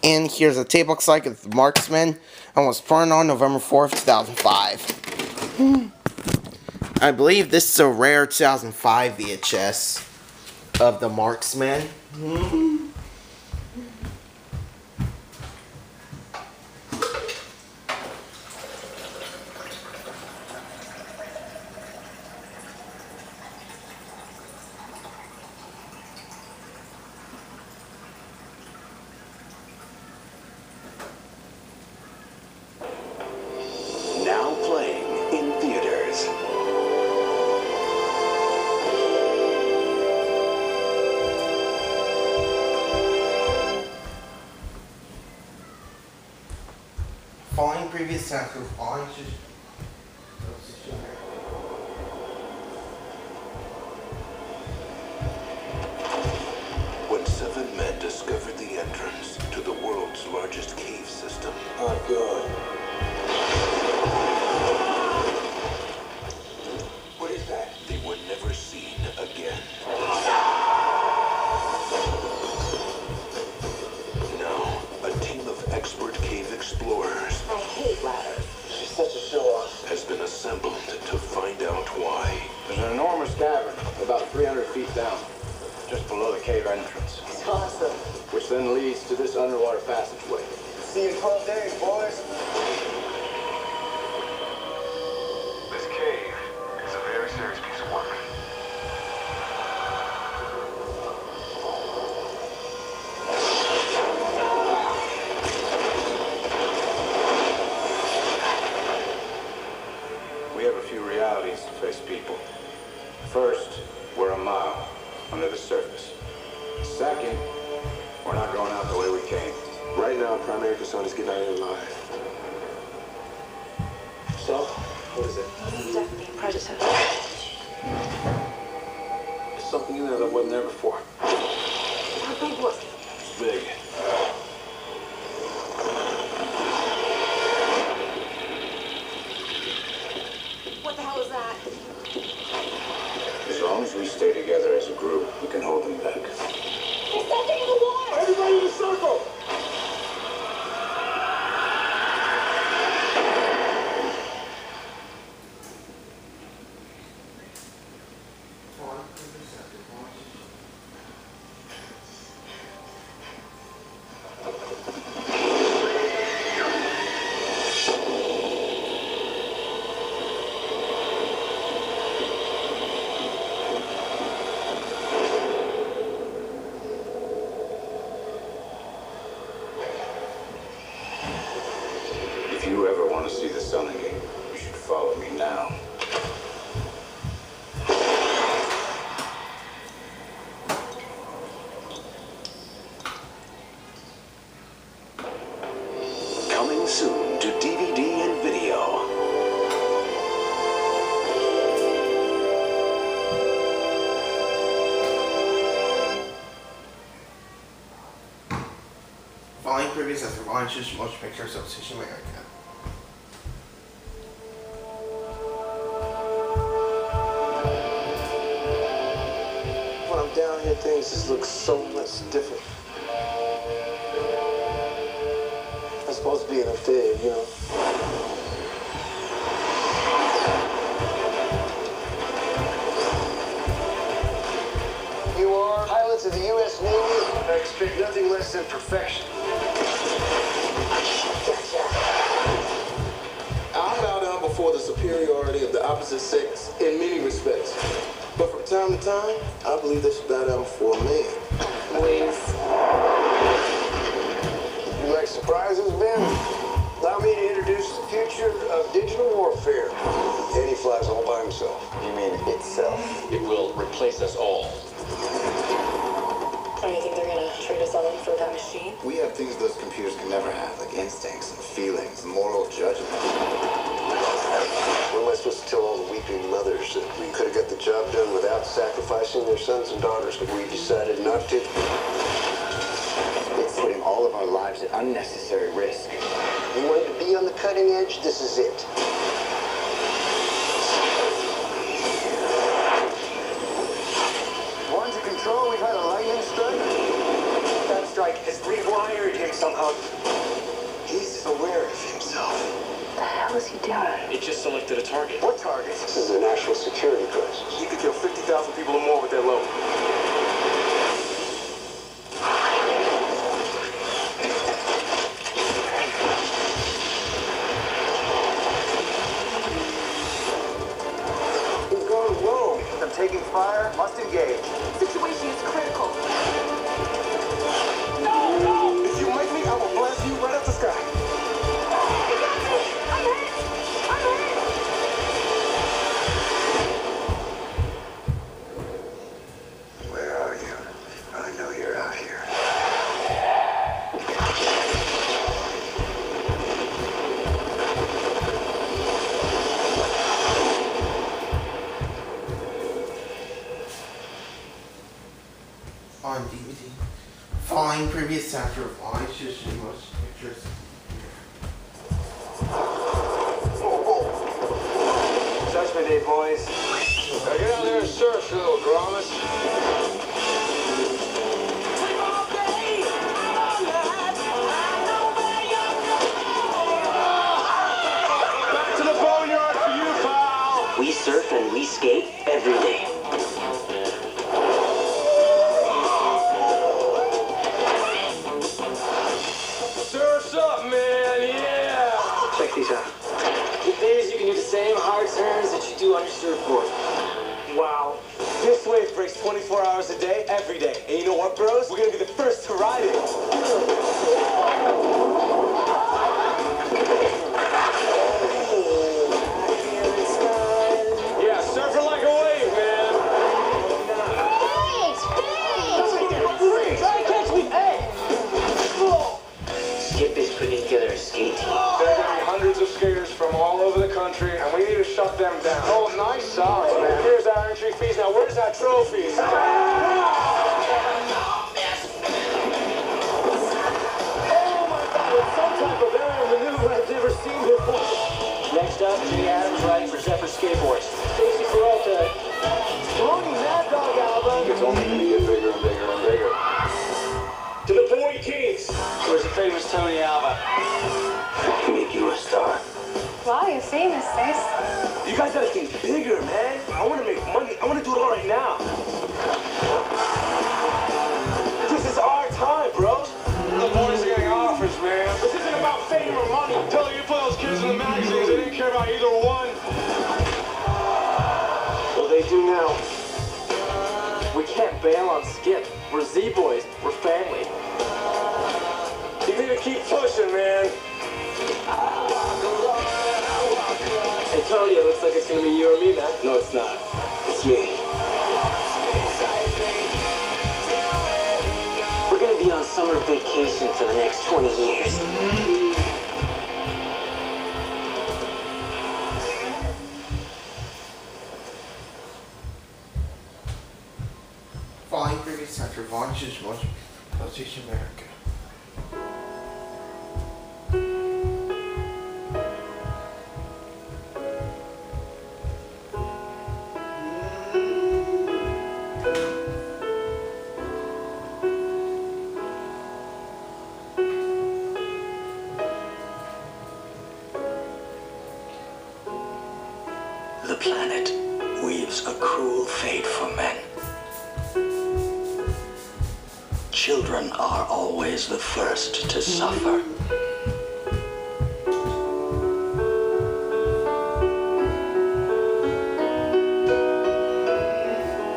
And here's a tape looks like it's The Marksman and was printed on November 4th, 2005. I believe this is a rare 2005 VHS of The Marksman. Now playing in theaters. Following previous sound proof orange. When 7 men discovered the entrance to the world's largest cave system. Oh, God. What is that? They were never seen again. Now, a team of expert cave explorers I hate ladders. She's such a show-off. has been assembled to find out why. There's an enormous cavern, about 300 feet down, just below the cave entrance, It's awesome. which then leads to this underwater passageway. See you in 12 days, boys. This cave is a very serious piece of work. We have a few realities to face, people. First, we're a mile under the surface. Second, we're not going out the way we came. Right now, primary concern is getting out of here alive. So, what is it? It's definitely a predator. There's something in there that wasn't there before. How big was it? It's big. What the hell is that? As long as we stay together as a group, we can hold them back. It's something in the water! Everybody in a circle! If you ever want to see the sun again, you should follow me now. Coming soon to DVD and video. Following previous as the orange motion picture association of America. When I'm down here, things just look so much different. I'm supposed to be in a fig, you know. You are pilots of the U.S. Navy. I expect nothing less than perfection. I'll bow down before the superiority of the opposite sex in many respects. But from time to time, I believe they should bow down before a man. Please. You like surprises, Ben? Allow me to introduce the future of digital warfare. And he flies all by himself. You mean itself? It will replace us all. Oh, you think they're gonna trade us all in for that machine? We have things those computers can never have, like instincts and feelings, moral judgment. What am I supposed to tell all the weeping mothers that we could have got the job done without sacrificing their sons and daughters, but we decided not to? It's putting all of our lives at unnecessary risk. You wanted to be on the cutting edge? This is it. One to control, we've had a lightning strike. That strike has rewired him somehow just selected a target. What target? This is a national security crisis. You could kill 50,000 people or more with that load. He's going rogue. I'm taking fire. Must engage. Situation is critical. If you make me, I will blast you right out the sky. Where are you? I know you're out here. On DVD. Following previous chapter of VHS and Motion Pictures. Judgment Day, boys. Now get out there and surf, you little dramas. Back to the boneyard for you, pal. We surf and we skate every day. Surf's up, man, yeah. Check these out. With these, you can do the same hard turns that you do on your surfboard. Wow. This wave breaks 24 hours a day, every day. And you know what, bros? We're gonna be the first to ride it. Yeah, surfing like a wave, man. Try to catch me. Hey! Skip is putting together a skate team. There are gonna be hundreds of skaters from all over the country, and we need to shut them down. Oh, nice socks, man. Here's our entry fees. Now, where's our trophies? Oh my God, it's some type of aerial maneuver I've never seen before. Next up, Jay Adams riding for Zephyr Skateboards. Stacy Peralta. Tony Mad Dog album. It's only going to get bigger and bigger and bigger. To the Boy Kings. Where's the famous Tony Alva? I can make you a star. Wow, you're famous, sis. You guys gotta think bigger, man. I wanna make money. I wanna do it all right now. This is our time, bro. The boys are getting offers, man. This isn't about fame or money. Tell you put those kids in the magazines. They didn't care about either one. Well, they do now. We can't bail on Skip. We're Z-Boys. We're family. You need to keep pushing, man. Hey, Tony, it looks like it's gonna be you or me, man. No, it's not. It's me. We're gonna be on summer vacation for the next 20 years. Following previous chapter of VHS Motion PlayStation America. The planet weaves a cruel fate for men. Children are always the first to suffer.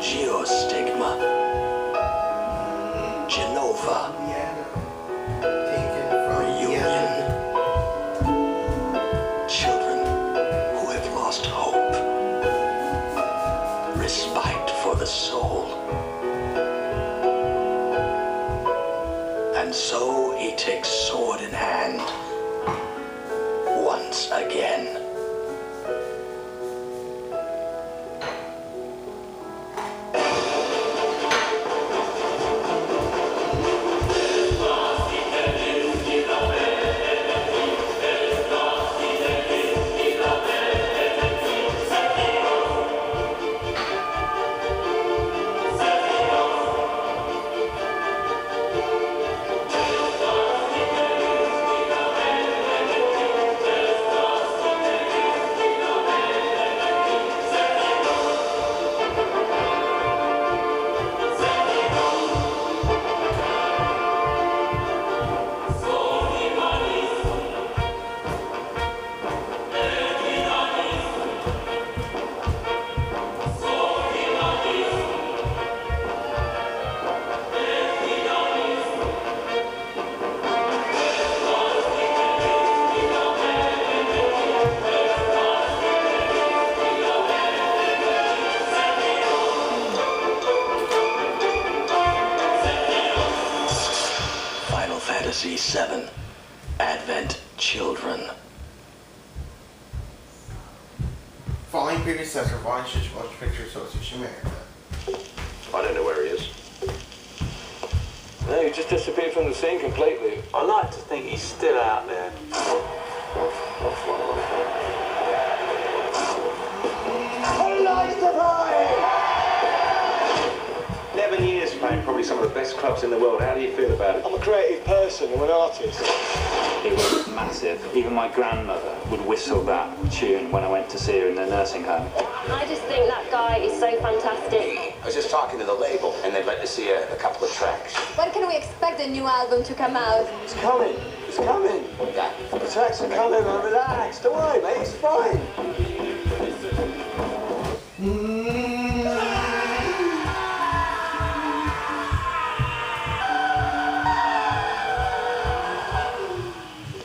Geostigma. Genova. Reunion. Children who have lost hope. Respite for the soul. And so he takes sword in hand once again. 7 Advent children. Following previous sets of VHS Motion Picture Association America. I don't know where he is. No, he just disappeared from the scene completely. I like to think he's still out there. I like the party! 11 years playing probably some of the best clubs in the world. How do you feel about it? I'm a creative person, I'm an artist. It was massive. Even my grandmother would whistle that tune when I went to see her in the nursing home. I just think that guy is so fantastic. I was just talking to the label, and they'd like to see a couple of tracks. When can we expect the new album to come out? It's coming, it's coming. Yeah. The tracks are coming, man, relax. Don't worry, mate, it's fine.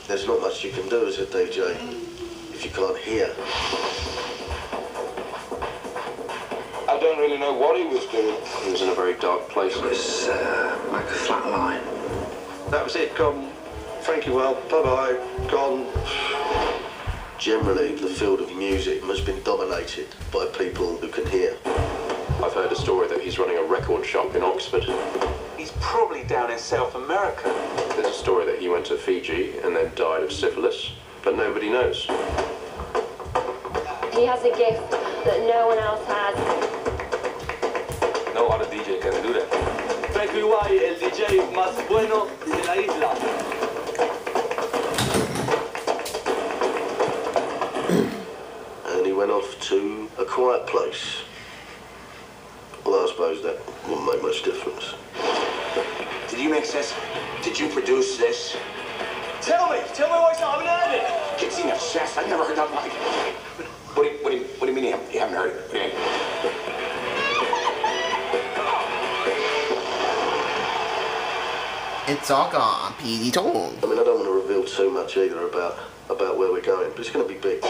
There's not much you can do as a DJ if you can't hear. I don't really know what he was doing. He was in a very dark place. It was like a flat line. That was it, gone. Thank you, well, bye-bye, gone. Generally, the field of music has been dominated by people who can hear. I've heard a story that he's running a record shop in Oxford. He's probably down in South America. There's a story that he went to Fiji and then died of syphilis, but nobody knows. He has a gift that no one else has. No other DJ can do that. Frankie Guy, el DJ más bueno de la isla. And he went off to a quiet place. Well, I suppose that wouldn't make much difference. Did you mix this? Did you produce this? Tell me what's up, I haven't heard it. It's enough chest. I've never heard that like it. What do you mean you haven't heard it? What do you mean? It's all gone, PD Tone. I mean, I don't want to reveal too much either about where we're going, but it's going to be big.